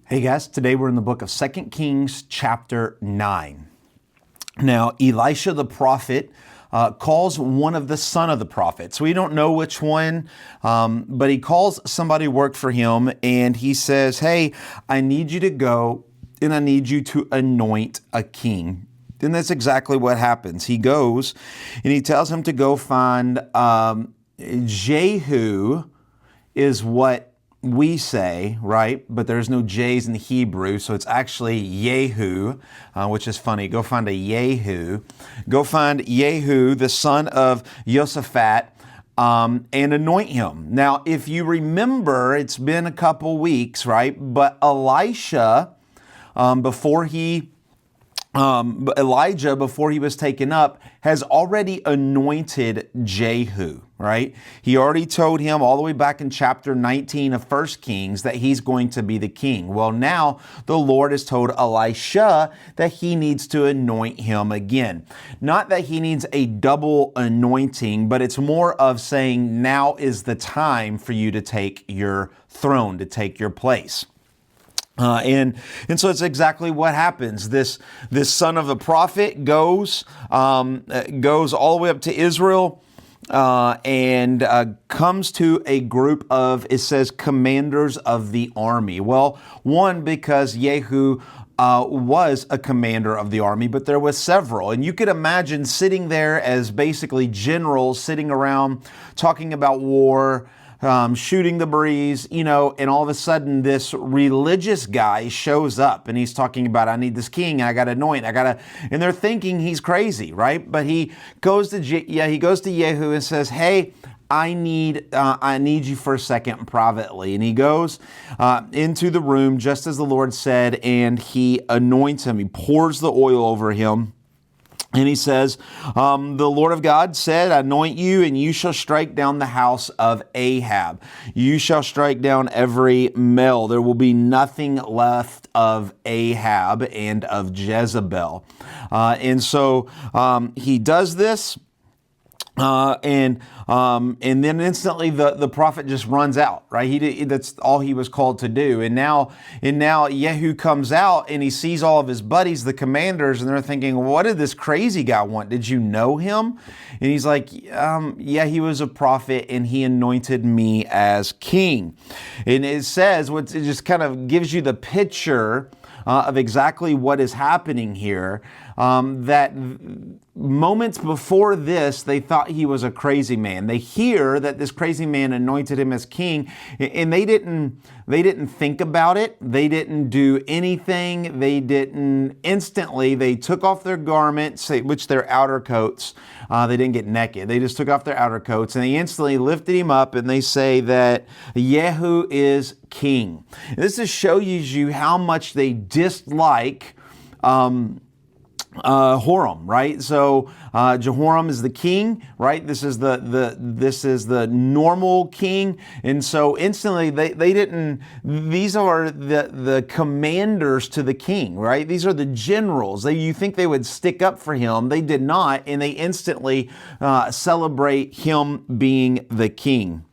Hey guys, today we're in the book of 2 Kings chapter 9. Now, Elisha the prophet calls one of the son of the prophets. We don't know which one, but he calls somebody who worked for him and he says, hey, I need you to go and I need you to anoint a king. And that's exactly what happens. He goes and he tells him to go find Jehu is what we say, right? But there's no J's in the Hebrew, so it's actually Yehu, which is funny. Go find a Yehu. Go find Yehu, the son of Josaphat, and anoint him. Now, if you remember, it's been a couple weeks, right? But Elijah, before he was taken up, has already anointed Jehu, right? He already told him all the way back in chapter 19 of 1 Kings that he's going to be the king. Well, now the Lord has told Elisha that he needs to anoint him again. Not that he needs a double anointing, but it's more of saying now is the time for you to take your throne, to take your place. And so it's exactly what happens. This son of the prophet goes all the way up to Israel and comes to a group of, it says, commanders of the army. Well, one, because Jehu was a commander of the army, but there was several. And you could imagine sitting there as basically generals sitting around talking about war, shooting the breeze, and all of a sudden this religious guy shows up and he's talking about, I need this king, and I got to anoint, and they're thinking he's crazy, right? But he goes to Jehu and says, hey, I need you for a second privately. And he goes into the room just as the Lord said, and he anoints him. He pours the oil over him. And he says, the Lord of God said, anoint you, and you shall strike down the house of Ahab. You shall strike down every male. There will be nothing left of Ahab and of Jezebel. And so he does this. And then instantly the prophet just runs out, right? That's all he was called to do. And now Jehu comes out and he sees all of his buddies, the commanders, and they're thinking, what did this crazy guy want? Did you know him? And he's like, yeah, he was a prophet and he anointed me as king. And it says, it just kind of gives you the picture of exactly what is happening here, that moments before this, they thought he was a crazy man. They hear that this crazy man anointed him as king, and they didn't think about it. They didn't do anything. They took off their garments, which their outer coats. They didn't get naked. They just took off their outer coats, and they instantly lifted him up, and they say that Jehu is king. This just shows you how much they dislike Joram, right? So Jehoram is the king, right? This is the normal king, and so instantly they didn't. These are the commanders to the king, right? These are the generals. You think they would stick up for him? They did not, and they instantly celebrate him being the king.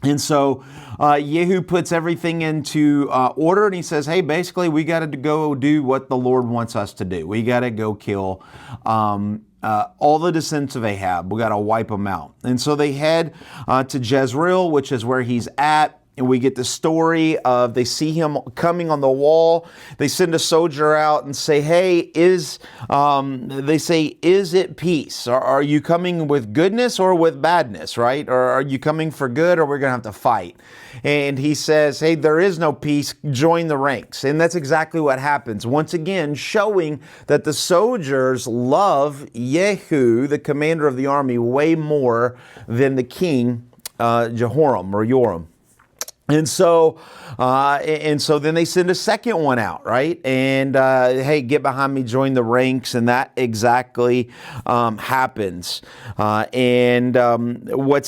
And so Jehu puts everything into order, and he says, hey, basically, we got to go do what the Lord wants us to do. We got to go kill all the descendants of Ahab. We got to wipe them out. And so they head to Jezreel, which is where he's at. And we get the story of, they see him coming on the wall. They send a soldier out and say, hey, is it peace? Are you coming with goodness or with badness, right? Or are you coming for good, or we're going to have to fight? And he says, hey, there is no peace. Join the ranks. And that's exactly what happens. Once again, showing that the soldiers love Jehu, the commander of the army, way more than the king, Jehoram or Joram. And so then they send a second one out, right? And hey, get behind me, join the ranks, and that exactly happens. What's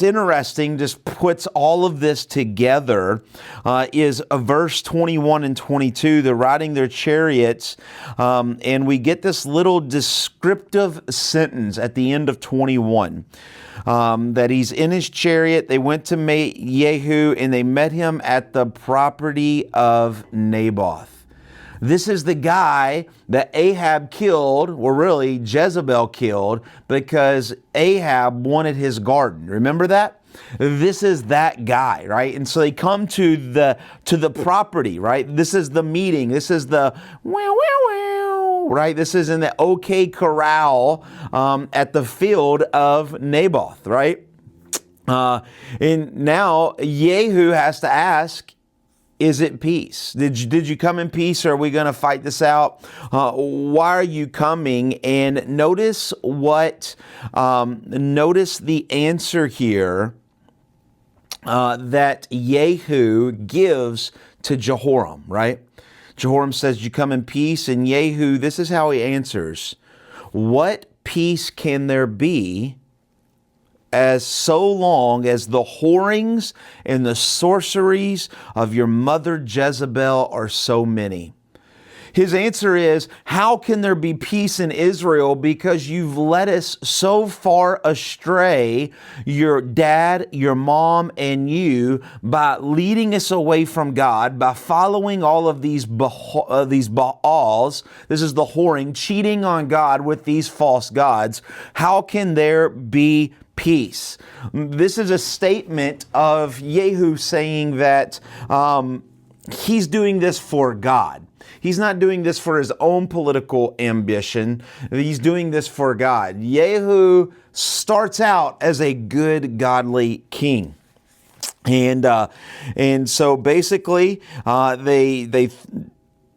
interesting, just puts all of this together, is verse 21 and 22. They're riding their chariots, and we get this little descriptive sentence at the end of 21. That he's in his chariot. They went to meet Jehu, and they met him him at the property of Naboth. This is the guy that Ahab killed, or really Jezebel killed, because Ahab wanted his garden. Remember that? This is that guy, right? And so they come to the property, right? This is the meeting. This is the right? This is in the OK Corral at the field of Naboth, right? And now Jehu has to ask, is it peace? Did you come in peace, or are we going to fight this out? Why are you coming? And notice notice the answer here that Jehu gives to Jehoram, right? Jehoram says, you come in peace, and Jehu, this is how he answers. What peace can there be as so long as the whorings and the sorceries of your mother Jezebel are so many? His answer is, how can there be peace in Israel? Because you've led us so far astray, your dad, your mom, and you, by leading us away from God, by following all of these Baals. This is the whoring, cheating on God with these false gods. How can there be peace? This is a statement of Jehu saying that he's doing this for God. He's not doing this for his own political ambition. He's doing this for God. Jehu starts out as a good, godly king. And so basically,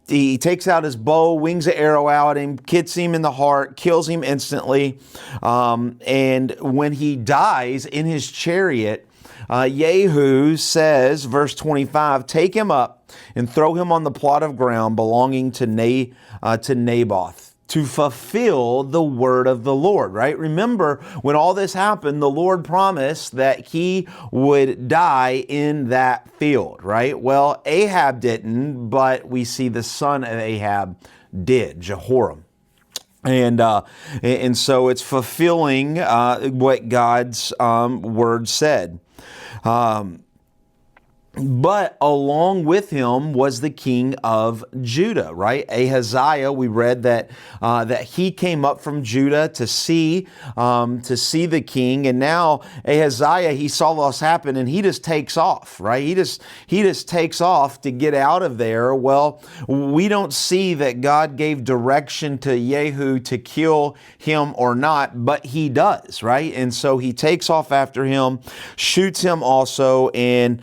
he takes out his bow, wings an arrow out at him, hits him in the heart, kills him instantly. And when he dies in his chariot, Jehu says, verse 25, take him up and throw him on the plot of ground belonging to Naboth, to fulfill the word of the Lord, right? Remember, when all this happened, the Lord promised that he would die in that field, right? Well, Ahab didn't, but we see the son of Ahab did, Jehoram. And so it's fulfilling what God's word said. But along with him was the king of Judah, right? Ahaziah, we read that he came up from Judah to see the king, and now Ahaziah, he saw this happen, and he just takes off, right? He just takes off to get out of there. Well, we don't see that God gave direction to Jehu to kill him or not, but he does, right? And so he takes off after him, shoots him also, and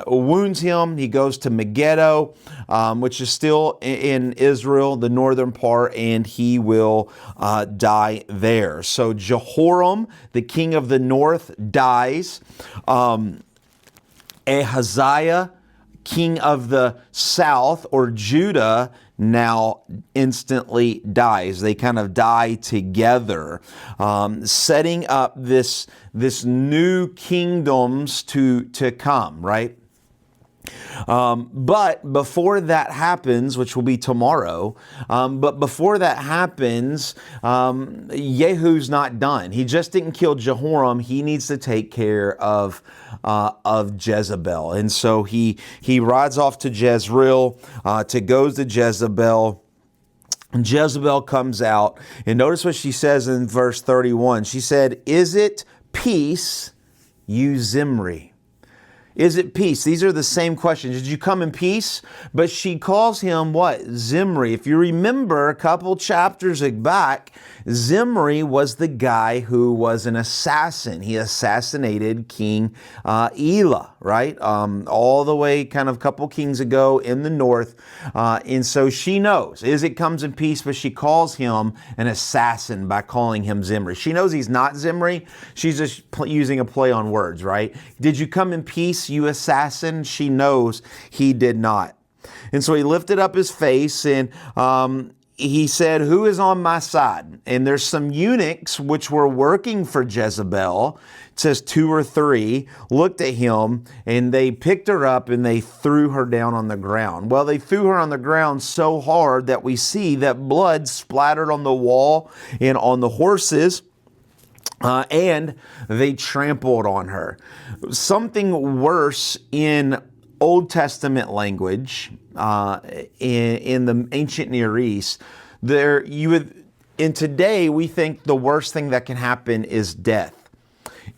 wounds him. He goes to Megiddo, which is still in Israel, the northern part, and he will die there. So Jehoram, the king of the north, dies. Ahaziah, king of the south, or Judah, now instantly dies. They kind of die together, setting up this new kingdoms to come, right? But before that happens, which will be tomorrow, but before that happens, Jehu's not done. He just didn't kill Jehoram. He needs to take care of Jezebel. And so he rides off to Jezreel, goes to Jezebel. Jezebel comes out, and notice what she says in verse 31. She said, "Is it peace, you Zimri?" Is it peace? These are the same questions. Did you come in peace? But she calls him what? Zimri. If you remember a couple chapters back, Zimri was the guy who was an assassin. He assassinated King Elah, right? All the way kind of a couple kings ago in the north. And so she knows, is it comes in peace, but she calls him an assassin by calling him Zimri. She knows he's not Zimri. She's just using a play on words, right? Did you come in peace, you assassin? She knows he did not. And so he lifted up his face and he said, who is on my side? And there's some eunuchs which were working for Jezebel. It says 2 or 3 looked at him and they picked her up and they threw her down on the ground. Well, they threw her on the ground so hard that we see that blood splattered on the wall and on the horses. And they trampled on her. Something worse in Old Testament language in the ancient Near East, and today we think the worst thing that can happen is death.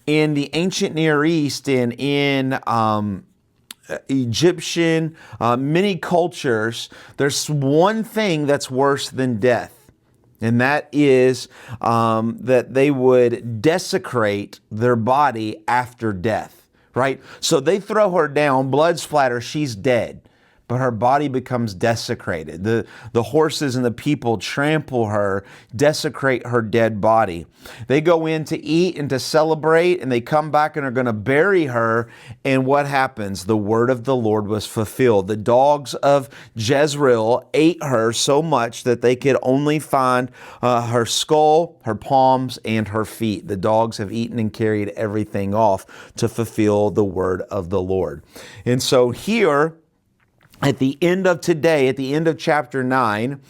In the ancient Near East and in Egyptian, many cultures, there's one thing that's worse than death. And that is that they would desecrate their body after death, right? So they throw her down, blood splatter, she's dead. But her body becomes desecrated. The horses and the people trample her, desecrate her dead body. They go in to eat and to celebrate, and they come back and are going to bury her. And what happens? The word of the Lord was fulfilled. The dogs of Jezreel ate her so much that they could only find her skull, her palms, and her feet. The dogs have eaten and carried everything off to fulfill the word of the Lord. And so here, at the end of today, at the end of chapter 9,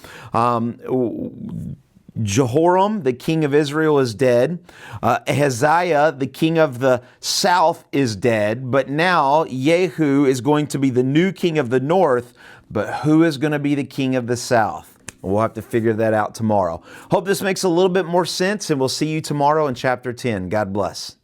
Jehoram, the king of Israel, is dead. Ahaziah, the king of the south, is dead. But now Jehu is going to be the new king of the north. But who is going to be the king of the south? We'll have to figure that out tomorrow. Hope this makes a little bit more sense, and we'll see you tomorrow in chapter 10. God bless.